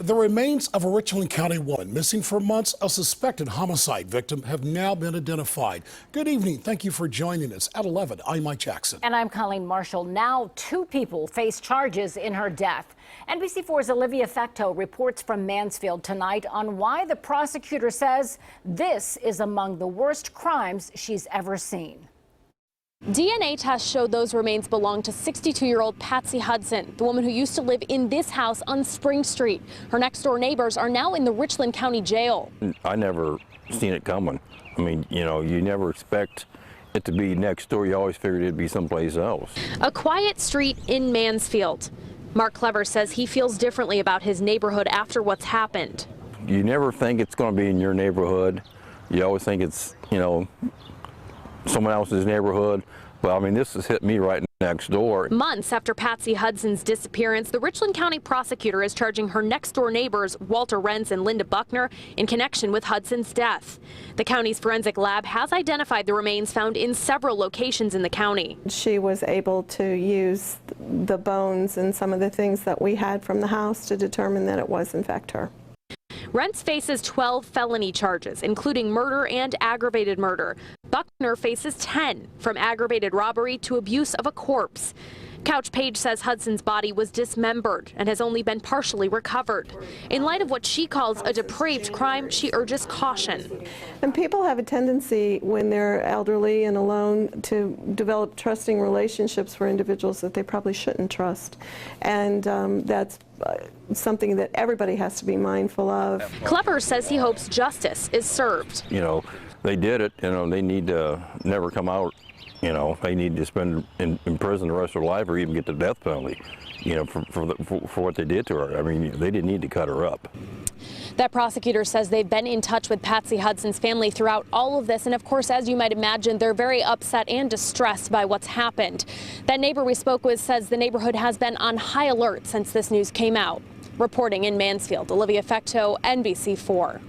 The remains of a Richland County woman missing for months, a suspected homicide victim, have now been identified. Good evening. Thank you for joining us. At 11, I'm Mike Jackson. And I'm Colleen Marshall. Now 2 people face charges in her death. NBC4's Olivia FECTEAU reports from Mansfield tonight on why the prosecutor says this is among the worst crimes she's ever seen. DNA tests showed those remains belong to 62-year-old Patsy Hudson, the woman who used to live in this house on Spring Street. Her next-door neighbors are now in the Richland County Jail. I never seen it coming. I mean, you know, you never expect it to be next door. You always figured it'd be someplace else. A quiet street in Mansfield. Mark Clever says he feels differently about his neighborhood after what's happened. You never think it's going to be in your neighborhood. You always think it's, you know, someone else's neighborhood. Well, I mean, this has hit me right next door. Months after Patsy Hudson's disappearance, the Richland County prosecutor is charging her next-door neighbors, Walter Renz and Linda Buckner, in connection with Hudson's death. The county's forensic lab has identified the remains found in several locations in the county. She was able to use the bones and some of the things that we had from the house to determine that it was, in fact, her. Renz faces 12 felony charges, including murder and aggravated murder. Buckner faces 10, from aggravated robbery to abuse of a corpse. Couch Page says Hudson's body was dismembered and has only been partially recovered. In light of what she calls a depraved crime, she urges caution. And people have a tendency, when they're elderly and alone, to develop trusting relationships for individuals that they probably shouldn't trust. And that's something that everybody has to be mindful of. Clever says he hopes justice is served. You know, they did it. You know, they need to never come out. You know, they need to spend in prison the rest of their life or even get the death penalty, you know, for what they did to her. I mean, they didn't need to cut her up. That prosecutor says they've been in touch with Patsy Hudson's family throughout all of this. And of course, as you might imagine, they're very upset and distressed by what's happened. That neighbor we spoke with says the neighborhood has been on high alert since this news came out. Reporting in Mansfield, Olivia FECTEAU, NBC4.